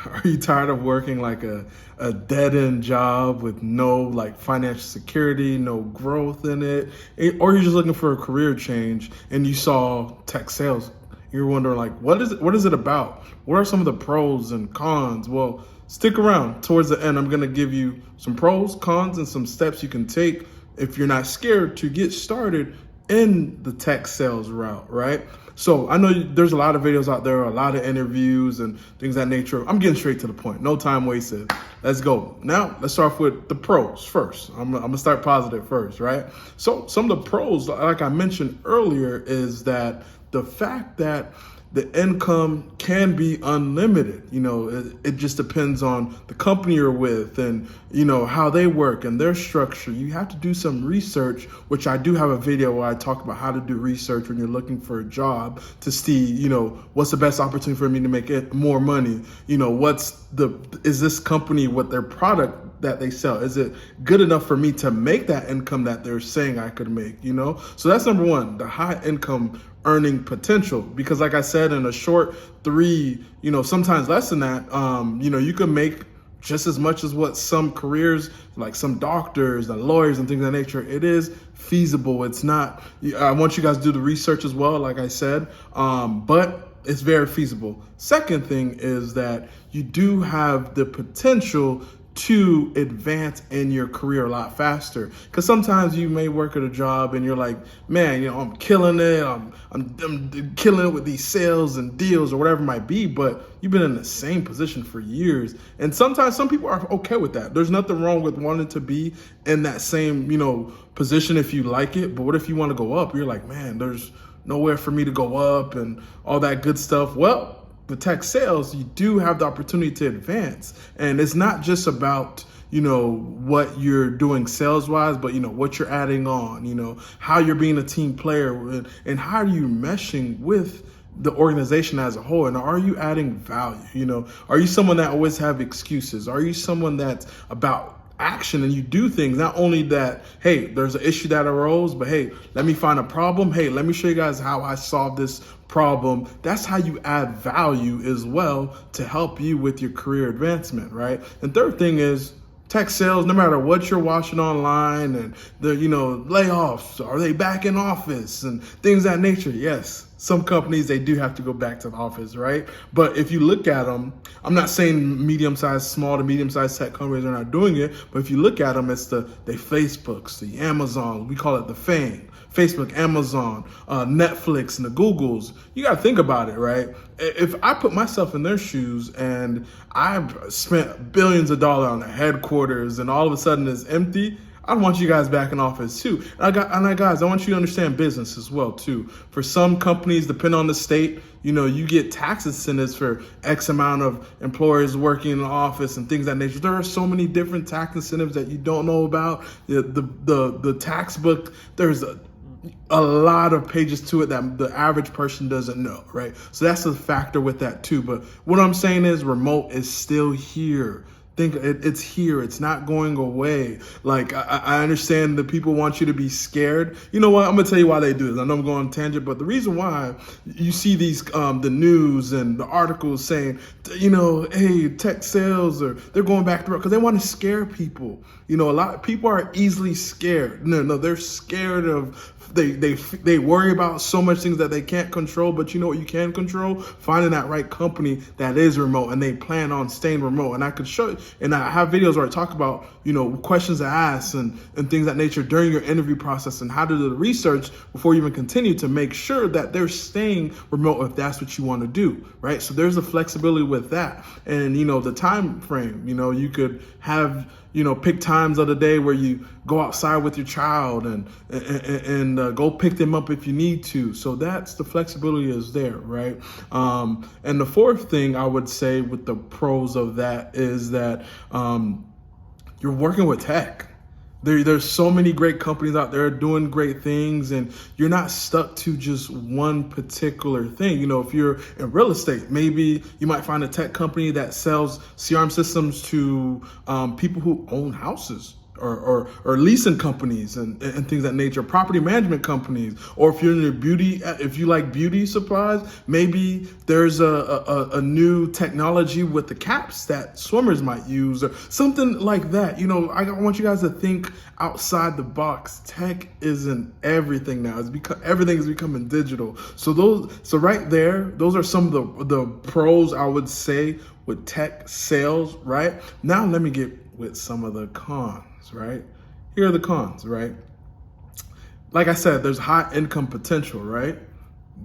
Are you tired of working like a dead-end job with no like financial security, no growth in it? Or you're just looking for a career change and you saw tech sales. You're wondering like, what is it about? What are some of the pros and cons? Well, stick around. Towards the end, I'm gonna give you some pros, cons, and some steps you can take if you're not scared to get started in the tech sales route, right? So I know there's a lot of videos out there, a lot of interviews and things of that nature. I'm getting straight to the point. No time wasted. Let's go. Now, let's start off with the pros first. I'm gonna start positive first, right? So some of the pros, like I mentioned earlier, is that the fact that the income can be unlimited. It just depends on the company you're with and, how they work and their structure. You have to do some research, which I do have a video where I talk about how to do research when you're looking for a job to see, what's the best opportunity for me to make it more money? Is this company with their product that they sell? Is it good enough for me to make that income that they're saying I could make, So that's number one, the high income earning potential, because like I said, in a short 3, sometimes less than that, you can make just as much as what some careers, like some doctors and lawyers and things of that nature. It is feasible. It's not, I want you guys to do the research as well, like I said, but it's very feasible. Second thing is that you do have the potential to advance in your career a lot faster. Because sometimes you may work at a job and you're like, man, I'm killing it. I'm killing it with these sales and deals or whatever it might be, but you've been in the same position for years. And sometimes some people are okay with that. There's nothing wrong with wanting to be in that same, position if you like it. But what if you want to go up? You're like, man, there's nowhere for me to go up and all that good stuff. Well, with tech sales, you do have the opportunity to advance. And it's not just about, what you're doing sales wise, but, what you're adding on, how you're being a team player and how are you meshing with the organization as a whole, and are you adding value? Are you someone that always have excuses? Are you someone that's about action and you do things, not only that, hey, there's an issue that arose, but hey, let me find a problem. Hey, let me show you guys how I solve this problem. That's how you add value as well to help you with your career advancement, right? And third thing is tech sales, no matter what you're watching online and the, layoffs, are they back in office and things of that nature? Yes, some companies, they do have to go back to the office, right? But if you look at them, I'm not saying medium-sized, small to medium-sized tech companies are not doing it, but if you look at them, it's the Facebooks, the Amazon, we call it the FANG, Facebook, Amazon, Netflix, and the Googles. You got to think about it, right? If I put myself in their shoes and I've spent billions of dollars on the headquarters and all of a sudden it's empty, I want you guys back in office too. Guys, I want you to understand business as well too. For some companies, depending on the state, you get tax incentives for X amount of employees working in the office and things of that nature. There are so many different tax incentives that you don't know about. The tax book, there's a lot of pages to it that the average person doesn't know, right? So that's a factor with that too. But what I'm saying is remote is still here. It's here. It's not going away. Like, I understand that people want you to be scared. You know what? I'm going to tell you why they do this. I know I'm going on tangent, but the reason why you see these, the news and the articles saying, hey, tech sales, or they're going back to work because they want to scare people. A lot of people are easily scared. No, they're scared of, they worry about so much things that they can't control, but you know what you can control? Finding that right company that is remote and they plan on staying remote. And I could show you, and I have videos where I talk about, questions to ask and things of that nature during your interview process and how to do the research before you even continue to make sure that they're staying remote if that's what you want to do, right? So there's a flexibility with that. And, the time frame, you could have, pick times of the day where you go outside with your child and go pick them up if you need to. So that's the flexibility is there, right? And the fourth thing I would say with the pros of that is that you're working with tech. There's so many great companies out there doing great things, and you're not stuck to just one particular thing. If you're in real estate, maybe you might find a tech company that sells CRM systems to people who own houses. or leasing companies and things of that nature, property management companies, or if you're in your beauty, if you like beauty supplies, maybe there's a new technology with the caps that swimmers might use or something like that. You know, I want you guys to think outside the box. Tech isn't everything now. Everything is becoming digital. So right there, those are some of the pros I would say with tech sales, right? Now let me get with some of the cons, right? Here are the cons, right? Like I said, there's high income potential, right?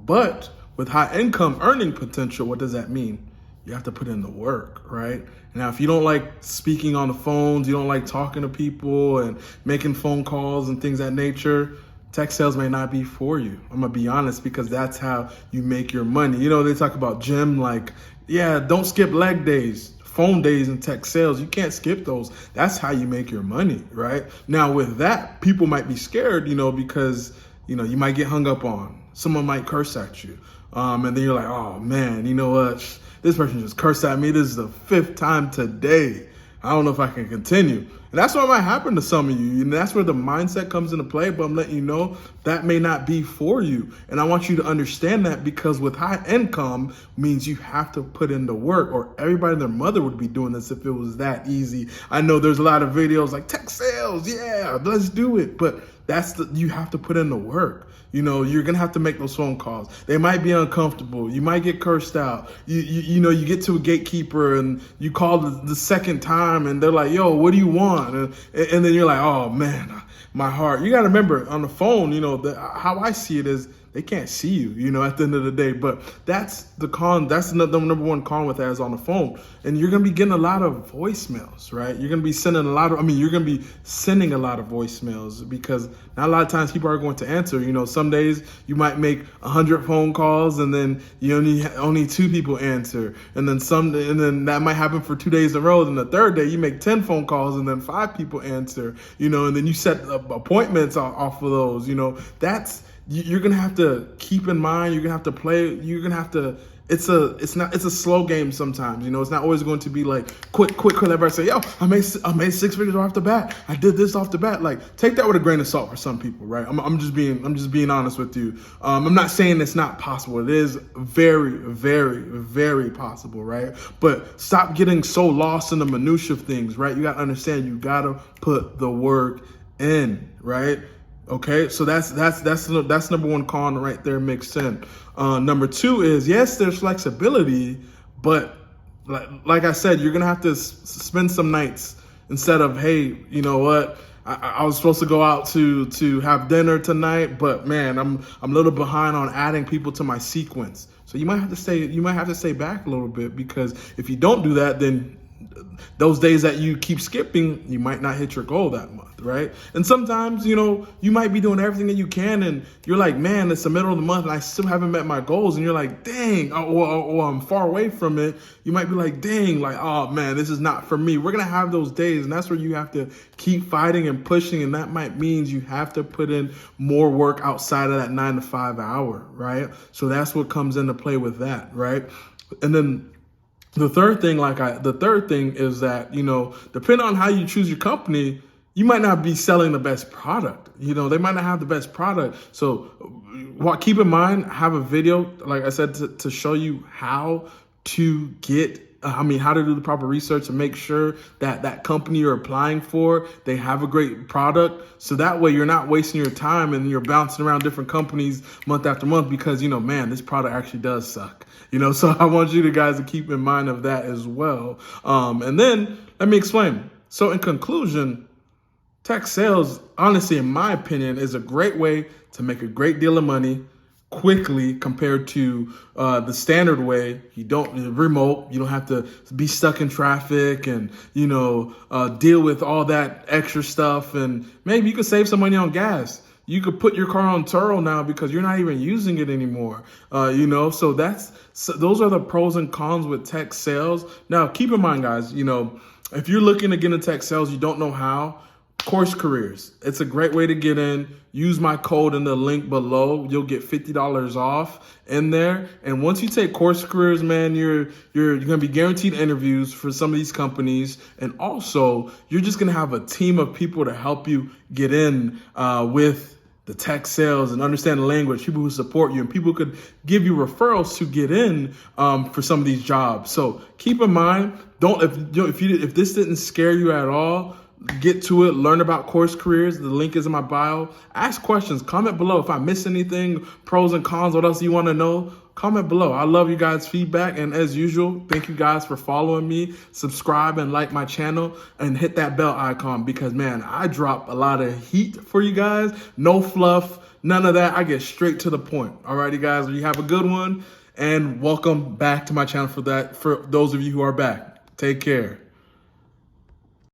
But with high income earning potential, what does that mean? You have to put in the work, right? Now, if you don't like speaking on the phones, you don't like talking to people and making phone calls and things of that nature, tech sales may not be for you. I'm gonna be honest, because that's how you make your money. You know, they talk about gym, like, yeah, don't skip leg days, phone days in tech sales. You can't skip those. That's how you make your money, right? Now with that, people might be scared, you know, because, you know, you might get hung up on. Someone might curse at you. And then you're like, oh man, you know what? This person just cursed at me. This is the 5th time today. I don't know if I can continue. And that's what might happen to some of you. And that's where the mindset comes into play. But I'm letting you know that may not be for you. And I want you to understand that, because with high income means you have to put in the work, or everybody and their mother would be doing this if it was that easy. I know there's a lot of videos like tech sales. Yeah, let's do it. But you have to put in the work. You know, you're going to have to make those phone calls. They might be uncomfortable. You might get cursed out. You know, you get to a gatekeeper and you call the second time and they're like, yo, what do you want? And then you're like, oh man, my heart. You got to remember on the phone, you know, how I see it is they can't see you, you know, at the end of the day. But that's the con. That's the number one con with that is on the phone. And you're going to be getting a lot of voicemails, right? You're going to be sending you're going to be sending a lot of voicemails, because not a lot of times people are going to answer. You know, some days you might make 100 phone calls and then you only 2 people answer. And then that might happen for 2 days in a row. And the third day you make 10 phone calls and then 5 people answer, you know, and then you set up appointments off of those, you know. You're going to have to keep in mind, you're going to have to play, you're going to have to, it's a slow game sometimes, you know. It's not always going to be like quick, everybody say, yo, I made 6 figures off the bat. I did this off the bat. Like, take that with a grain of salt for some people, right? I'm just being honest with you. I'm not saying it's not possible. It is very, very, very possible, right? But stop getting so lost in the minutia of things, right? You got to understand, you got to put the work in, right? Okay, so that's number one con right there, mixed in. Number 2 is, yes, there's flexibility, but like I said, you're gonna have to spend some nights instead of, hey, you know what? I was supposed to go out to have dinner tonight, but man, I'm a little behind on adding people to my sequence. So you might have to stay back a little bit, because if you don't do that, then those days that you keep skipping, you might not hit your goal that month, right? And sometimes, you know, you might be doing everything that you can and you're like, man, it's the middle of the month and I still haven't met my goals. And you're like, dang, or I'm far away from it. You might be like, dang, like, oh man, this is not for me. We're going to have those days, and that's where you have to keep fighting and pushing. And that might means you have to put in more work outside of that 9 to 5 hour, right? So that's what comes into play with that, right? And then the third thing is that, you know, depending on how you choose your company, you might not be selling the best product. You know, they might not have the best product. So keep in mind, have a video, like I said, to show you how to how to do the proper research and make sure that that company you're applying for, they have a great product. So that way you're not wasting your time and you're bouncing around different companies month after month because, you know, man, this product actually does suck. You know, so I want you guys to keep in mind of that as well. And then let me explain. So in conclusion, tech sales, honestly, in my opinion, is a great way to make a great deal of money quickly compared to the standard way. You don't remote, you don't have to be stuck in traffic and, you know, deal with all that extra stuff. And maybe you could save some money on gas. You could put your car on Turo now because you're not even using it anymore. You know, so those are the pros and cons with tech sales. Now, keep in mind, guys, you know, if you're looking to get into tech sales, you don't know how, Course Careers. It's a great way to get in. Use my code in the link below. You'll get $50 off in there. And once you take Course Careers, man, you're gonna be guaranteed interviews for some of these companies. And also, you're just gonna have a team of people to help you get in with the tech sales and understand the language, people who support you, and people could give you referrals to get in for some of these jobs. So keep in mind, if this didn't scare you at all, get to it, learn about Course Careers. The link is in my bio. Ask questions, comment below. If I miss anything, pros and cons, what else you want to know, comment below. I love you guys' feedback. And as usual, thank you guys for following me. Subscribe and like my channel and hit that bell icon because, man, I drop a lot of heat for you guys. No fluff, none of that. I get straight to the point. Alrighty, guys, you have a good one. And welcome back to my channel for those of you who are back. Take care.